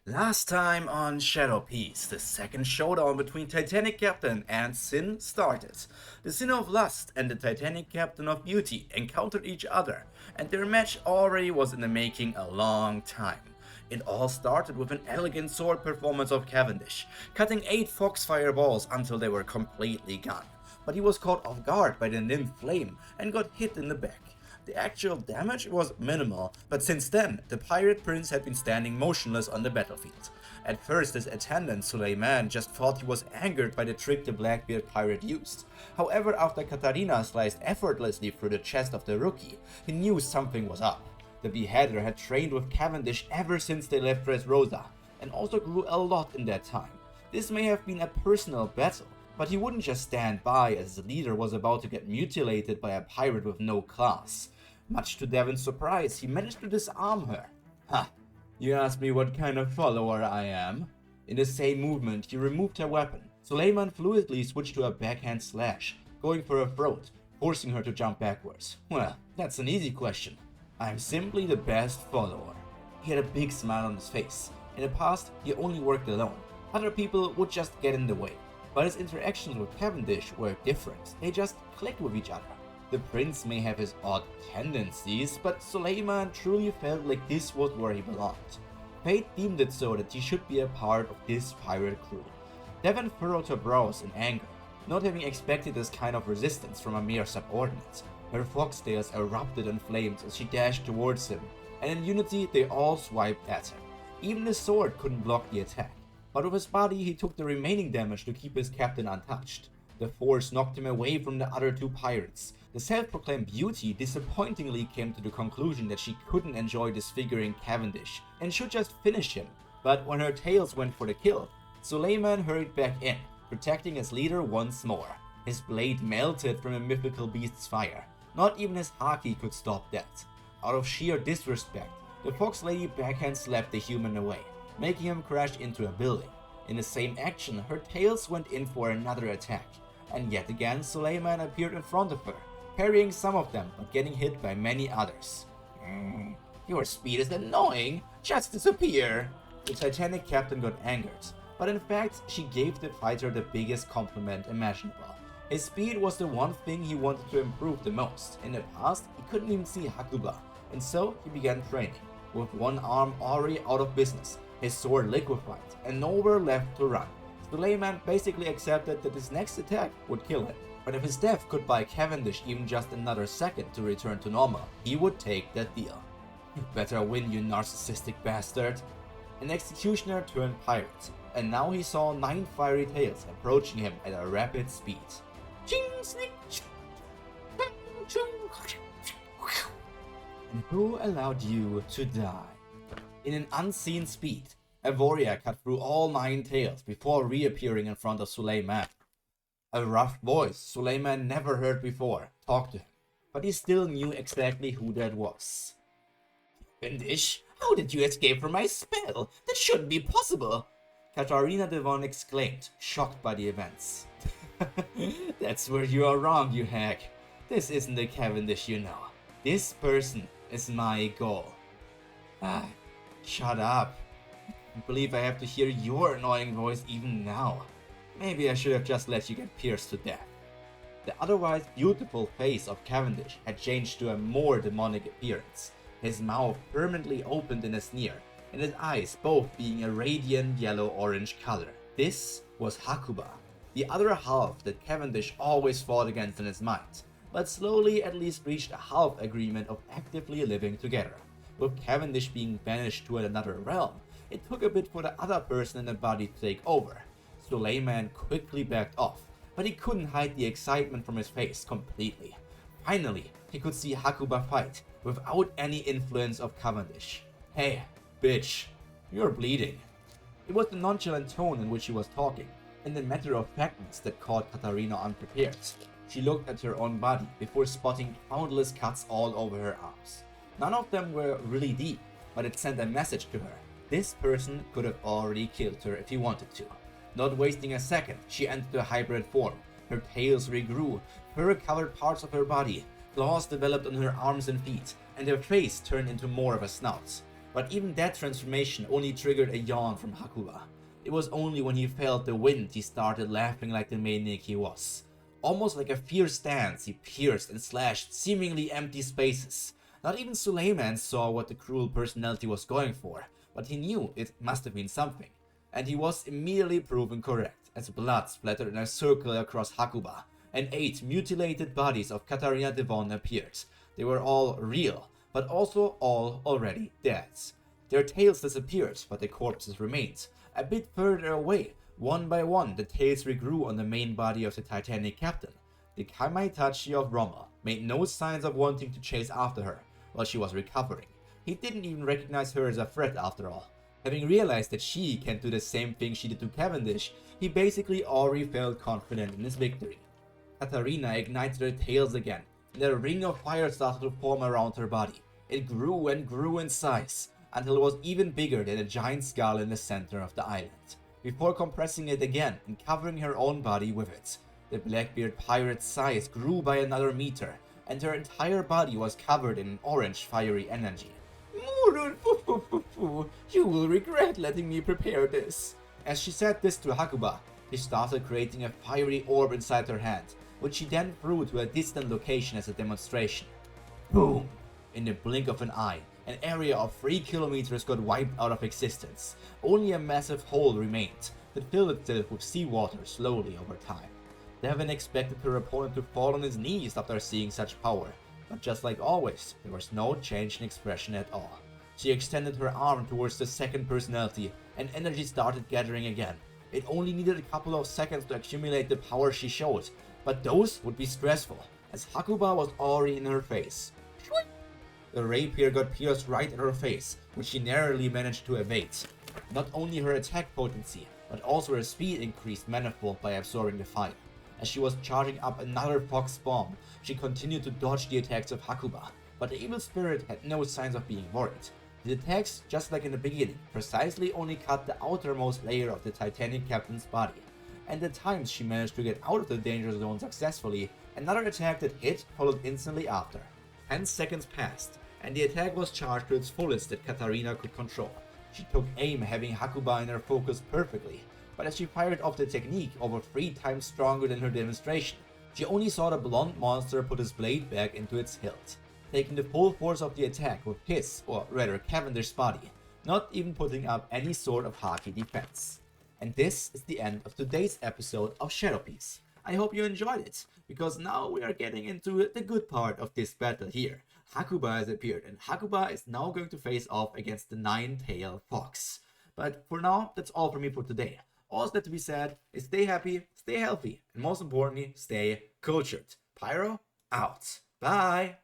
Last time on Shadow Piece, the second showdown between Titanic Captain and Sin started. The Sin of Lust and the Titanic Captain of Beauty encountered each other, and their match already was in the making a long time. It all started with an elegant sword performance of Cavendish, cutting 8 foxfire balls until they were completely gone. But he was caught off guard by the nymph Flame and got hit in the back. The actual damage was minimal, but since then, the pirate prince had been standing motionless on the battlefield. At first, his attendant Suleiman just thought he was angered by the trick the Blackbeard pirate used. However, after Katarina sliced effortlessly through the chest of the rookie, he knew something was up. The beheader had trained with Cavendish ever since they left Dressrosa, and also grew a lot in that time. This may have been a personal battle, but he wouldn't just stand by as his leader was about to get mutilated by a pirate with no class. Much to Devin's surprise, he managed to disarm her. Ha! You asked me what kind of follower I am? In the same movement, he removed her weapon. Suleiman fluidly switched to a backhand slash, going for her throat, forcing her to jump backwards. Well, that's an easy question. I'm simply the best follower. He had a big smile on his face. In the past, he only worked alone. Other people would just get in the way. But his interactions with Cavendish were different. They just clicked with each other. The prince may have his odd tendencies, but Suleiman truly felt like this was where he belonged. Fate deemed it so that he should be a part of this pirate crew. Devon furrowed her brows in anger, not having expected this kind of resistance from a mere subordinate. Her foxtails erupted in flames as she dashed towards him, and in unity they all swiped at her. Even his sword couldn't block the attack, but with his body he took the remaining damage to keep his captain untouched. The force knocked him away from the other 2 pirates. The self-proclaimed beauty disappointingly came to the conclusion that she couldn't enjoy disfiguring Cavendish and should just finish him. But when her tails went for the kill, Suleiman hurried back in, protecting his leader once more. His blade melted from a mythical beast's fire. Not even his haki could stop that. Out of sheer disrespect, the fox lady backhand slapped the human away, making him crash into a building. In the same action, her tails went in for another attack, and yet again Suleiman appeared in front of her, parrying some of them but getting hit by many others. Your speed is annoying, just disappear! The Titanic captain got angered, but in fact she gave the fighter the biggest compliment imaginable. His speed was the one thing he wanted to improve the most. In the past, he couldn't even see Hakuba, and so he began training. With one arm already out of business, his sword liquefied, and nowhere left to run. Suleiman basically accepted that his next attack would kill him. But if his death could buy Cavendish even just another second to return to normal, he would take that deal. You better win, you narcissistic bastard. An executioner turned pirate, and now he saw 9 fiery tails approaching him at a rapid speed. And who allowed you to die? In an unseen speed, a warrior cut through all 9 tails before reappearing in front of Suleiman. A rough voice Suleiman never heard before talked to him, but he still knew exactly who that was. Cavendish, how did you escape from my spell? That shouldn't be possible! Katarina Devon exclaimed, shocked by the events. That's where you are wrong, you hack. This isn't the Cavendish you know. This person is my goal. Shut up. I believe I have to hear your annoying voice even now. Maybe I should have just let you get pierced to death. The otherwise beautiful face of Cavendish had changed to a more demonic appearance, his mouth permanently opened in a sneer, and his eyes both being a radiant yellow-orange color. This was Hakuba, the other half that Cavendish always fought against in his mind, but slowly at least reached a half agreement of actively living together. With Cavendish being banished to another realm, it took a bit for the other person in the body to take over. Suleiman quickly backed off, but he couldn't hide the excitement from his face completely. Finally, he could see Hakuba fight, without any influence of Cavendish. Hey, bitch, you're bleeding. It was the nonchalant tone in which he was talking, and the matter-of-factness that caught Katarina unprepared. She looked at her own body before spotting countless cuts all over her arms. None of them were really deep, but it sent a message to her. This person could have already killed her if he wanted to. Not wasting a second, she entered a hybrid form. Her tails regrew, fur-covered parts of her body, claws developed on her arms and feet, and her face turned into more of a snout. But even that transformation only triggered a yawn from Hakuba. It was only when he felt the wind he started laughing like the maniac he was. Almost like a fierce dance, he pierced and slashed seemingly empty spaces. Not even Suleiman saw what the cruel personality was going for, but he knew it must have been something. And he was immediately proven correct, as blood splattered in a circle across Hakuba, and 8 mutilated bodies of Katarina Devon appeared. They were all real, but also all already dead. Their tails disappeared, but the corpses remained. A bit further away, one by one, the tails regrew on the main body of the Titanic captain. The Kamaitachi of Rommel made no signs of wanting to chase after her while she was recovering. He didn't even recognize her as a threat after all. Having realized that she can't do the same thing she did to Cavendish, he basically already felt confident in his victory. Katarina ignited her tails again, and a ring of fire started to form around her body. It grew and grew in size, until it was even bigger than a giant skull in the center of the island, before compressing it again and covering her own body with it. The Blackbeard pirate's size grew by another meter, and her entire body was covered in an orange fiery energy. You will regret letting me prepare this. As she said this to Hakuba, he started creating a fiery orb inside her hand, which she then threw to a distant location as a demonstration. Boom! In the blink of an eye, an area of 3 kilometers got wiped out of existence. Only a massive hole remained that filled itself with seawater slowly over time. Devon expected her opponent to fall on his knees after seeing such power, but just like always, there was no change in expression at all. She extended her arm towards the second personality, and energy started gathering again. It only needed a couple of seconds to accumulate the power she showed, but those would be stressful, as Hakuba was already in her face. The rapier got pierced right at her face, which she narrowly managed to evade. Not only her attack potency, but also her speed increased manifold by absorbing the fire. As she was charging up another fox bomb, she continued to dodge the attacks of Hakuba, but the evil spirit had no signs of being worried. The attacks, just like in the beginning, precisely only cut the outermost layer of the Titanic captain's body, and the times she managed to get out of the danger zone successfully, another attack that hit followed instantly after. 10 seconds passed, and the attack was charged to its fullest that Katarina could control. She took aim, having Hakuba in her focus perfectly, but as she fired off the technique over 3 times stronger than her demonstration, she only saw the blonde monster put his blade back into its hilt, taking the full force of the attack with his, or rather Cavendish's body, not even putting up any sort of haki defense. And this is the end of today's episode of Shadow Piece. I hope you enjoyed it, because now we are getting into the good part of this battle here. Hakuba has appeared, and Hakuba is now going to face off against the 9-tailed fox. But for now, that's all from me for today. All that to be said is stay happy, stay healthy, and most importantly, stay cultured. Pyro, out. Bye!